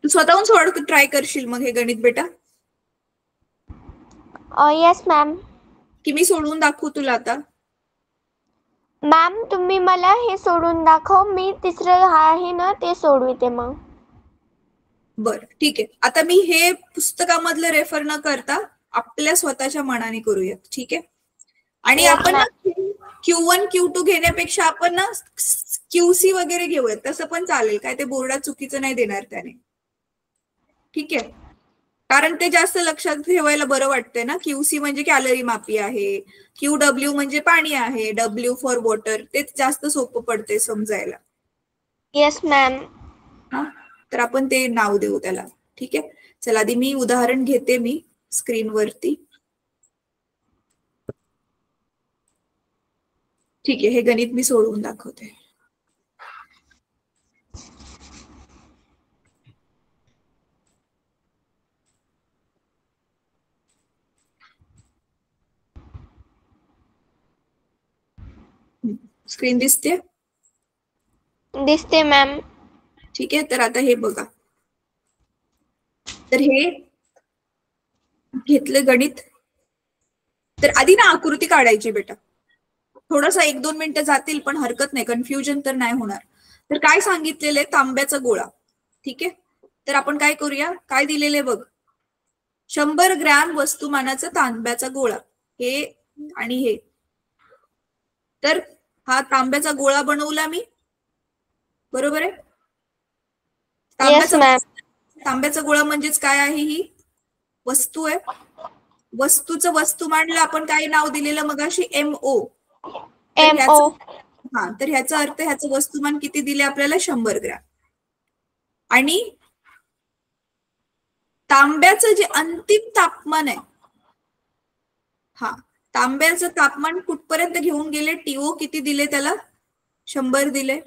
तू स्वतःहून सोडवून ट्राय करशील मग हे गणित बेटा? Yes ma'am. की मी सोडवून दाखवू तुला आता? मॅम तुम्ही मला हे सोडून दाखव, मी तिसरं आहे ना ते सोडविते मग. बरं, ठीक आहे. आता मी हे पुस्तकामधलं रेफर न करता आपल्या स्वतःच्या मनाने करूयात, ठीक आहे? आणि आपण ना Q1, Q2 घेण्यापेक्षा आपण ना QC वगैरे घेऊयात, तसं पण चालेल. काय ते बोर्डात चुकीचं नाही देणार त्याने, ठीक आहे? कारण ते जास्त लक्षात ठेवायला बरं वाटतंय ना. QC म्हणजे कॅलरी मापी आहे, QW म्हणजे पाणी आहे, W फॉर वॉटर, तेच जास्त सोपं पडते समजायला. Yes ma'am. हा, तर आपण ते नाव देऊ त्याला, ठीक आहे? चला, आधी मी उदाहरण घेते मी स्क्रीनवरती. ठीक आहे, हे गणित मी सोडवून दाखवते. स्क्रीन दिसते? दिसते मॅम. ठीक आहे, तर आता हे बघा. तर हे घेतलं गणित. तर आधी ना आकृती काढायची बेटा. थोडासा 1-2 मिनिटं जातील, पण हरकत नाही, कन्फ्युजन तर नाही होणार. तर काय सांगितलेलं आहे? तांब्याचा गोळा, ठीक आहे? तर आपण काय करूया, काय दिलेले बघ, 100 ग्रॅम वस्तुमानाचा तांब्याचा गोळा, हे आणि हे. तर हा तांब्याचा गोळा बनवला मी, बरोबर आहे. Yes ma'am. तांब्याचा गोळा म्हणजेच काय आहे, ही वस्तू आहे. वस्तूचं वस्तुमानला आपण काय नाव दिलेलं मगाशी, MO. MO. हा, तर ह्याचा अर्थ ह्याचं वस्तुमान किती दिले आपल्याला, 100 ग्रॅम. आणि तांब्याचं जे अंतिम तापमान आहे, हा तांब्याचं तापमान कुठपर्यंत घेऊन गेले, TO किती दिले त्याला, 100 दिले.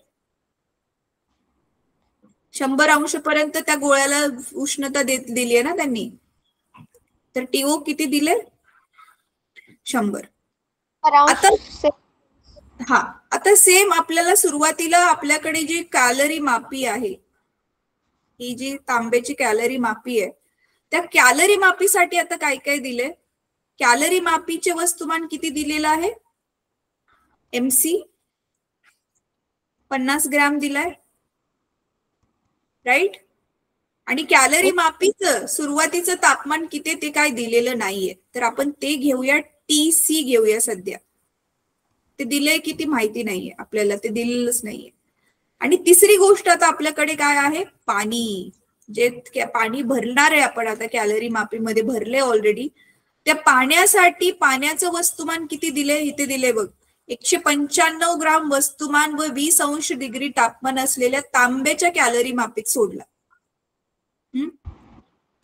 100 अंशपर्यंत त्या गोळ्याला उष्णता दिली आहे ना त्यांनी, तर TO किती दिले, 100. आता सेम आपल्याला सुरुवातीला आपल्याकडे जी कॅलरी मापी आहे, ही जी तांब्याची कॅलरी मापी आहे, त्या कॅलरी मापीसाठी आता काय काय दिले, कॅलरी मापीचे वस्तुमान किती दिलेलं आहे, MC 50 ग्रॅम दिलाय, राईट. आणि कॅलरी मापीचं सुरुवातीचं तापमान किती ते काय दिलेलं नाहीये, तर आपण ते घेऊया, TC घेऊया सध्या. ते दिले किती माहिती नाहीये आपल्याला, ते दिलेलंच नाहीये. आणि तिसरी गोष्ट आता आपल्याकडे काय आहे, पाणी. जे पाणी भरणार आहे आपण आता कॅलरी मापीमध्ये भरले ऑलरेडी, त्या पाण्यासाठी पाण्याचं वस्तुमान किती दिले, इथे दिले बघ, 195 ग्राम वस्तुमान व 20 अंश डिग्री तापमान असलेल्या तांब्याच्या कॅलरी मापीत सोडला.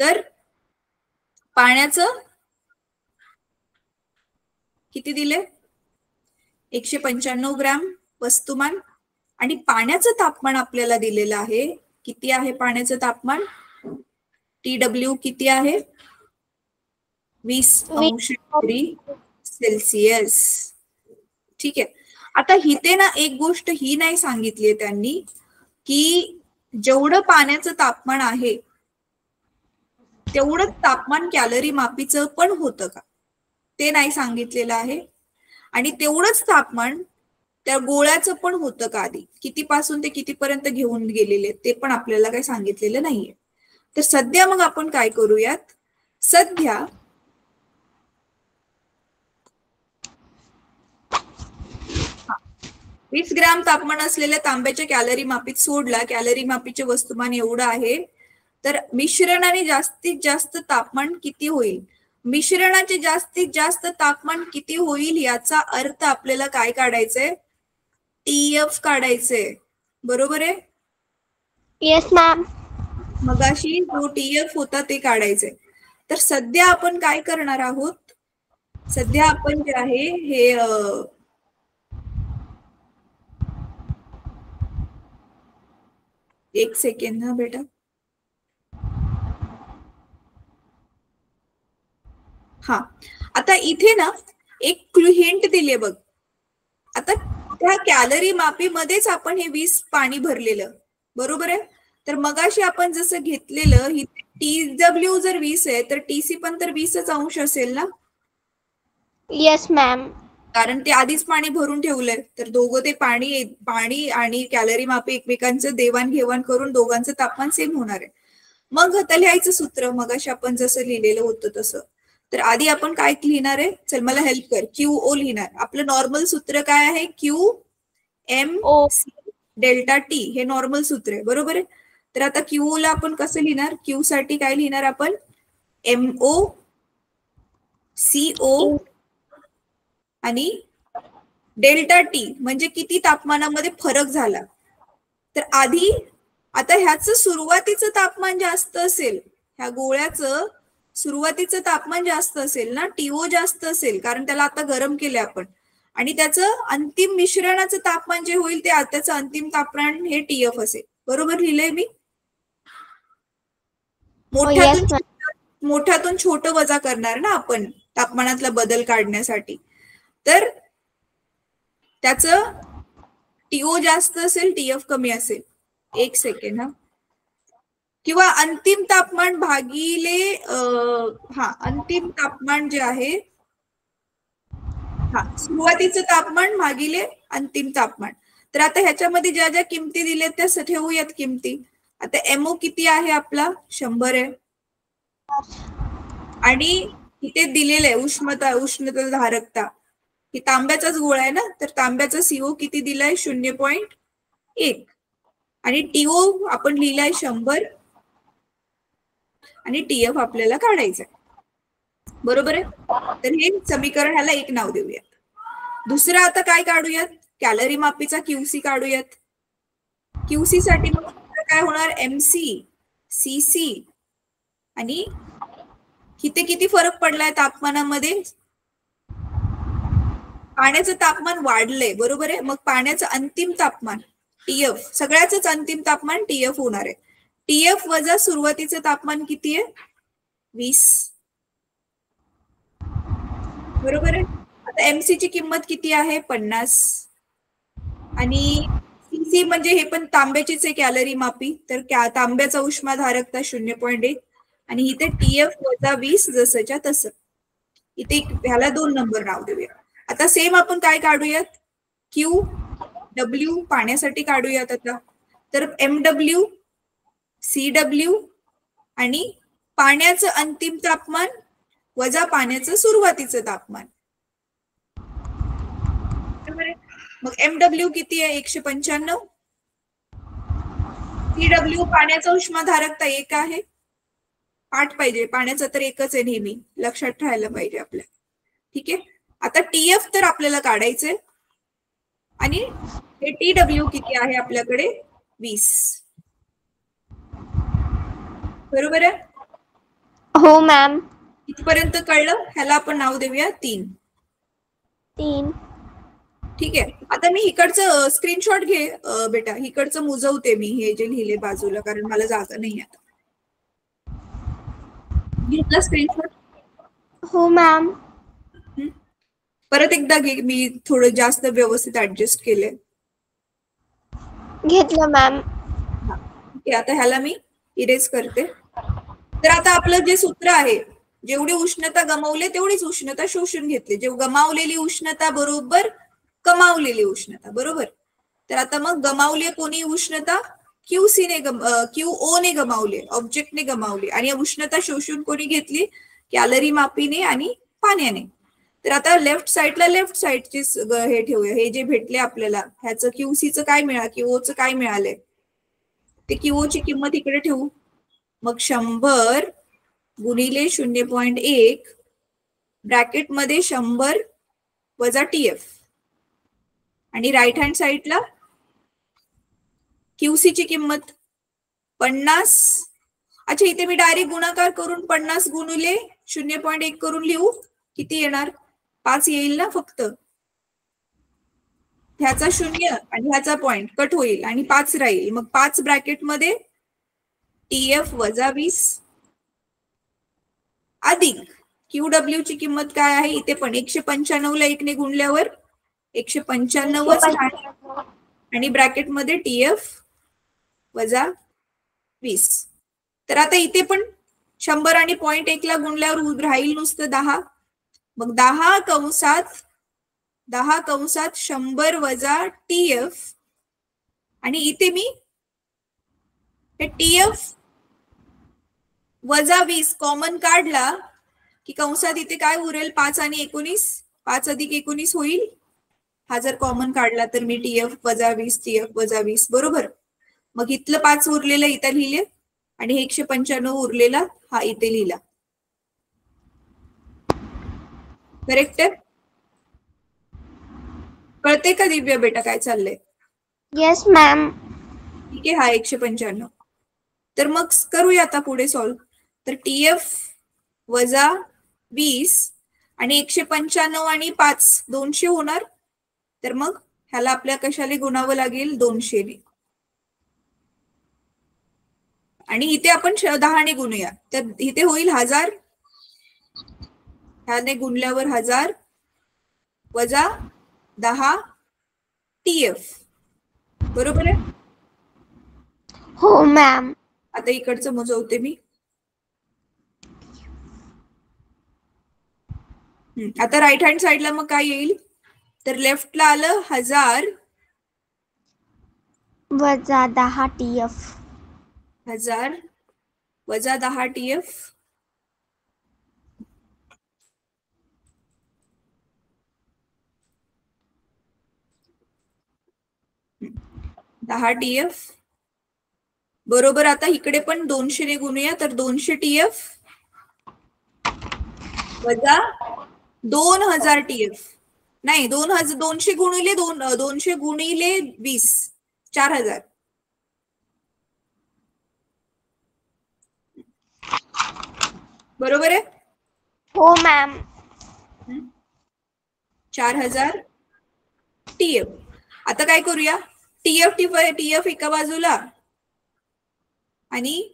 तर पाण्याचं किती दिले, 195 ग्रॅम वस्तुमान, आणि पाण्याचं तापमान आपल्याला दिलेलं आहे, किती आहे पाण्याचं तापमान, TW किती आहे, 20 अंश डिग्री सेल्सिअस. ठीक आहे. आता इथे ना एक गोष्ट ही नाही सांगितली त्यांनी, की जेवढं पाण्याचं तापमान आहे तेवढं तापमान कॅलरी मापीचं पण होतं का, ते नाही सांगितलेलं आहे. आणि तेवढंच तापमान त्या गोळ्याचं पण होतं का, आधी कितीपासून ते कितीपर्यंत घेऊन गेलेले ते पण आपल्याला काही सांगितलेलं नाहीये. तर सध्या मग आपण काय करूयात, सध्या 20 ग्रॅम तापमान असलेल्या तांब्याच्या कॅलरी मापीत सोडला, कॅलरी मापीचे वस्तुमान एवढं आहे, तर मिश्रणाने जास्तीत जास्त तापमान किती होईल, मिश्रणाचे जास्तीत जास्त तापमान किती होईल याचा अर्थ आपल्याला काय काढायचंय, TF काढायचंय, बरोबर आहे. Yes ma'am. मगाशी जो TF होता ते काढायचंय. तर सध्या आपण काय करणार आहोत, सध्या आपण जे आहे हे एक सेकंड ना बेटा, हा आता इथे ना एक हिंट दिली बघ. आता त्या कॅलरी मापीमध्येच आपण हे 20 पाणी भरलेलं, बरोबर आहे. तर मगाशी आपण जसं घेतलेलं, ही TW जर 20 आहे तर TC पण तर 20च अंश असेल ना. Yes ma'am. कारण ते आधीच पाणी भरून ठेवलंय, तर दोघं ते पाणी आणि कॅलरी मापी एकमेकांचं देवाणघेवाण करून दोघांचं तापमान सेम होणार आहे. मग आता लिहायचं सूत्र मगाशी आपण जसं लिहिलेलं होतं तसं. तर आधी आपण काय लिहिणार आहे, चल मला हेल्प कर, QO लिहिणार. आपलं नॉर्मल सूत्र काय आहे, QMC डेल्टा T, हे नॉर्मल सूत्र आहे, बरोबर आहे. तर आता QO ला आपण कसं लिहिणार, Q साठी काय लिहिणार आपण, MO CO आणि डेल्टा T म्हणजे किती तापमानामध्ये फरक झाला. तर आधी आता ह्याचं सुरुवातीचं तापमान जास्त असेल, ह्या गोळ्याचं सुरुवातीचं तापमान जास्त असेल ना, TO जास्त असेल, कारण त्याला आता गरम केले आपण. आणि त्याचं अंतिम मिश्रणाचं तापमान जे होईल ते त्याचं अंतिम तापमान हे TF असेल, बरोबर लिहिलंय मी. मोठ्यातून छोटं वजा करणार ना आपण तापमानातला बदल काढण्यासाठी. तर त्याचं TO जास्त असेल, TF कमी असेल. एक सेकंड हा, किंवा अंतिम तापमान भागिले अंतिम तापमान जे आहे, सुरुवातीचं तापमान भागिले अंतिम तापमान. तर आता ह्याच्यामध्ये ज्या ज्या किमती दिल्या त्या ठेवूयात किमती. आता MO किती आहे आपला, 100 आहे. आणि इथे दिलेलं आहे उष्णता धारकता ही तांब्याचाच गोळा आहे ना, तर तांब्याचा CO किती दिलाय 0.1 आणि TO आपण लिहिलाय 100 आणि TF आपल्याला काढायचंय. बरोबर आहे. तर हे समीकरण ह्याला एक नाव देऊयात. दुसरं आता काय काढूयात, कॅलरी मापीचा QC काढूयात. QC साठी मग काय होणार, MC, CC आणि इथे किती फरक पडलाय तापमानामध्ये, पाण्याचं तापमान वाढलंय. बरोबर आहे. मग पाण्याचं अंतिम तापमान TF, सगळ्याच अंतिम तापमान TF होणार आहे. TF वजा सुरुवातीचं तापमान किती आहे, 20. बरोबर आहे. आता MC ची किंमत किती आहे, 50 आणि CC म्हणजे हे पण तांब्याचीच आहे कॅलरी मापी, तर तांब्याचा उष्माधारकता 0.1 आणि इथे TF वजा 20 जसंच्या तसं. इथे ह्याला 2 नंबर नाव देऊया. आता सेम आपण काय काढूयात, QW पाण्यासाठी काढूयात आता. तर MW, CW आणि पाण्याचं अंतिम तापमान वजा पाण्याचं सुरुवातीचं तापमान. मग MW किती आहे, 195. CW पाण्याचा उष्माधारकता 1 आहे. पाठ पाहिजे, पाण्याचं तर एकच आहे नेहमी, लक्षात राहायला पाहिजे आपल्या. ठीक आहे. आता TF तर आपल्याला काढायचंय आणि हे TW किती आहे आपल्याकडे, 20. बरोबर आहे. हो मॅम. इथपर्यंत कळलं. ह्याला आपण नाव देऊया 3. ठीक आहे. आता मी इकडचं स्क्रीनशॉट घे बेटा, इकडचं मुजवते मी हे जे लिहिले बाजूला, कारण मला जागा नाही आता. घेतला स्क्रीनशॉट? हो मॅम. परत एकदा घे, मी थोडं जास्त व्यवस्थित ऍडजस्ट केले. घेतलं मॅम. आता ह्याला मी इरेज करते. तर आता आपलं जे सूत्र आहे, जेवढी उष्णता गमावली तेवढीच उष्णता शोषून घेतली. जे गमावलेली उष्णता बरोबर कमावलेली उष्णता. बरोबर. तर आता मग गमावली कोणी उष्णता, QC ने QO ने गमावली, ऑब्जेक्टने गमावली, आणि उष्णता शोषून कोणी घेतली, कॅलरी मापीने आणि पाण्याने. तर आता लेफ्ट साइडला लेफ्ट साइडचे हे ठेवूया. हे जे भेटले आपल्याला, ह्याचं QCचं काय मिळालं, QOचं काय मिळालंय, ते QOची किंमत इकडे ठेवू. मग 100 गुणिले 0.1 ब्रॅकेटमध्ये 100 वजा TF आणि राईट हँड साइडला QC ची किंमत 50. अच्छा, इथे मी डायरेक्ट गुणाकार करून 50 गुणिले 0.1 करून लिहू. किती येणार, 5 येईल ना फक्त. ह्याचा 0 आणि ह्याचा पॉइंट कट होईल आणि 5 राहील. मग 5 ब्रॅकेटमध्ये TF वजा 20 अधिक QW ची किंमत काय आहे, इथे पण 195 ला 1 ने गुणल्यावर 195 आणि ब्रॅकेटमध्ये TF वजा 20. तर आता इथे पण 100 आणि 0.1 ला गुणल्यावर राहील नुसतं 10. मग 10 कंसात 100 वजा TF आणि इथे मी हे TF वजा 20 कॉमन काढला की कंसात इथे काय उरेल, 5 आणि 19, 5 अधिक 19 होईल. हा जर कॉमन काढला तर मी TF वजा 20 TF वजा 20. बरोबर. मग इथलं 5 उरलेलं इथं लिहिले आणि 195 उरलेला हा इथे लिहिला. करेक्ट आहे. कळते का दिव्या बेटा काय चाललंय? Yes ma'am. ठीक आहे. हा 195. तर मग करूया आता पुढे सॉल्व. तर TF वजा 20 आणि 195 आणि 5 200 होणार. तर मग ह्याला आपल्या कशाने गुणावं लागेल, 200 ने. आणि इथे आपण 10 ने गुणूया. तर इथे होईल 1000. ह्याने गुणल्यावर 1000 वजा 10 TF. बरोबर आहे. हो मॅम. आता इकडचं मोजवते मी. आता राईट हँड साइडला मग काय येईल, तर लेफ्टला आलं 1000 वजा 10 TF. 1000 वजा 10 TF 10 TF बरोबर. आता इकडे पण 200 ने गुणूया, तर 200 TF वजा 2000 TF. नाही, 200 गुणिले 200 गुणिले 20 4000. बरोबर आहे. हो मॅम. 4000 TF. आता काय करूया, TF एका बाजूला आणि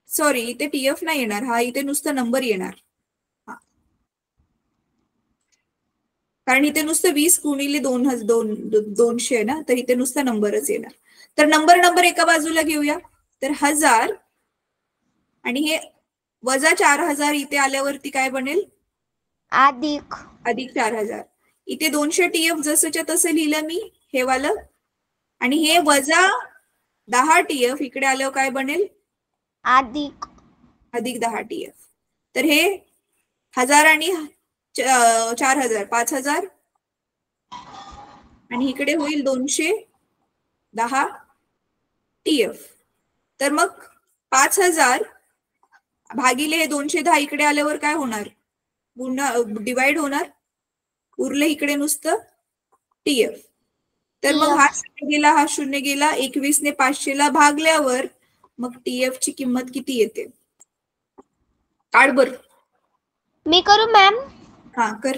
सॉरी इथे TF नाही येणार, हा इथे नुसतं नंबर येणार. कारण इथे नुसतं 20 गुणिले 200 आहे ना, तर इथे नुसता नंबरच येणार. तर नंबर एका बाजूला घेऊया. तर 1000 आणि हे वजा 4000 इथे आल्यावरती काय बनेल, अधिक 4000. इथे 200 TF जसंच्या तसं लिहिलं मी हे वालं, आणि हे वजा 10 TF इकडे आल्यावर काय बनेल, अधिक 10 TF. तर हे 1000 आणि 4000 5000 आणि इकडे होईल 210 TF. तर मग 5000 भागिले हे 210 इकडे आल्यावर काय होणार, डिवाइड होणार, उरलं इकडे नुसतं TF. तर मग हा 0 गेला, हा 0 गेला. 21 ने 500 ला भागल्यावर मग TF ची किंमत किती येते, काढ बर. मी करू मॅम? हा कर.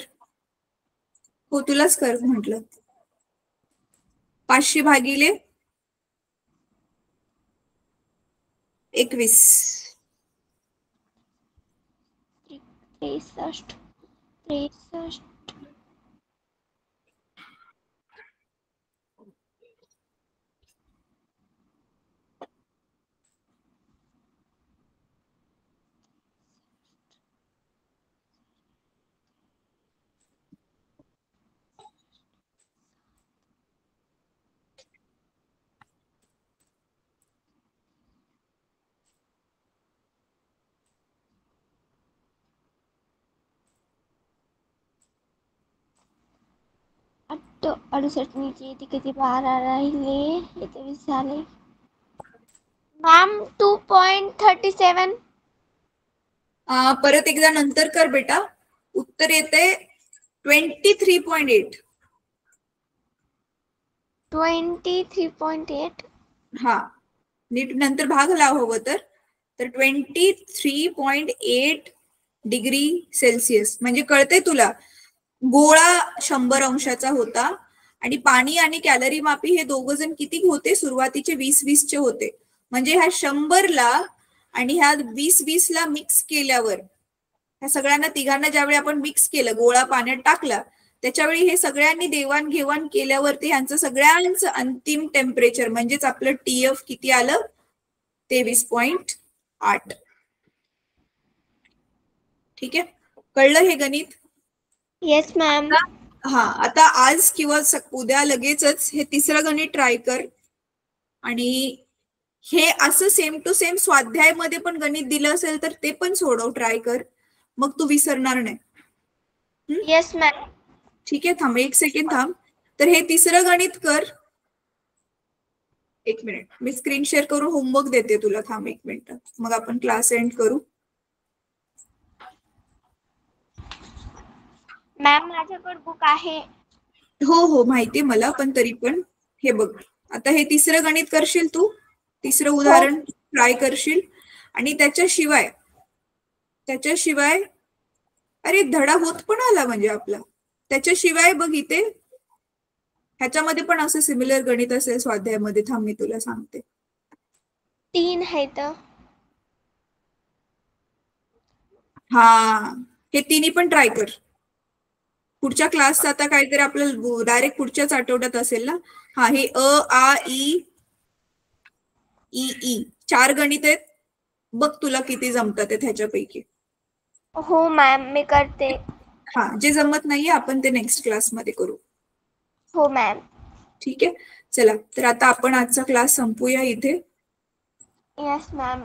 हो तुलाच कर म्हटलं. 500 भागिले 21 63. तो 68 नीचे येते किती, 12 राहिले, येते 20 झाले मॅम. 2.37. परत एकदा नंतर कर बेटा. उत्तर येते 23.8. 23.8. हा नीट नंतर भाग लाव हवं तर 23.8 डिग्री सेल्सिअस. म्हणजे कळते तुला, गोळा 100 अंशाचा होता आणि पाणी आणि कॅलरी मापी हे दोघ जण किती होते, सुरुवातीचे 20-20 चे होते. म्हणजे ह्या 100 ला आणि ह्या 20-20 ला मिक्स केल्यावर, ह्या सगळ्यांना तिघांना ज्यावेळी आपण मिक्स केलं, गोळा पाण्यात टाकला, त्याच्यावेळी हे सगळ्यांनी देवाणघेवाण केल्यावरती ह्यांचं सगळ्यांचं अंतिम टेम्परेचर म्हणजेच आपलं TF किती आलं, 23.8. ठीक आहे, कळलं हे गणित? Yes ma'am. हा आता आज किंवा उद्या लगेचच हे तिसरं गणित ट्राय कर. आणि हे असं सेम टू सेम स्वाध्याय मध्ये पण गणित दिलं असेल तर ते पण सोडव, ट्राय कर, मग तू विसरणार नाही. Yes ma'am. ठीक आहे, थांब 1 सेकंड थांब. तर हे तिसरं गणित कर. 1 मिनिट, मी स्क्रीन शेअर करून होमवर्क देते तुला. थांब 1 मिनिट, मग आपण क्लास एंड करू. मॅम माझ्याकडे बुक आहे. हो माहितीये मला, पण तरी पण हे बघ, आता हे तिसरं गणित करशील तू, तिसरं उदाहरण ट्राय करशील. आणि त्याच्याशिवाय अरे धडा होत पण आला म्हणजे आपला. त्याच्याशिवाय बघ इथे ह्याच्यामध्ये पण असं सिमिलर गणित असेल स्वाध्यायामध्ये. थांब मी तुला सांगते. 3 आहेत. हा हे तिन्ही पण ट्राय कर. पुढच्या क्लासचा आता काहीतरी आपल्याला डायरेक्ट पुढच्याच आठवड्यात असेल ना. हा हे आ ई 4 गणित आहेत. बघ तुला किती जमतात ते ह्याच्यापैकी. हो मॅम मी करते. हा जे जमत नाहीये आपण ते नेक्स्ट क्लासमध्ये करू. हो मॅम. ठीक आहे, चला तर आता आपण आजचा क्लास संपूया इथे. Yes ma'am.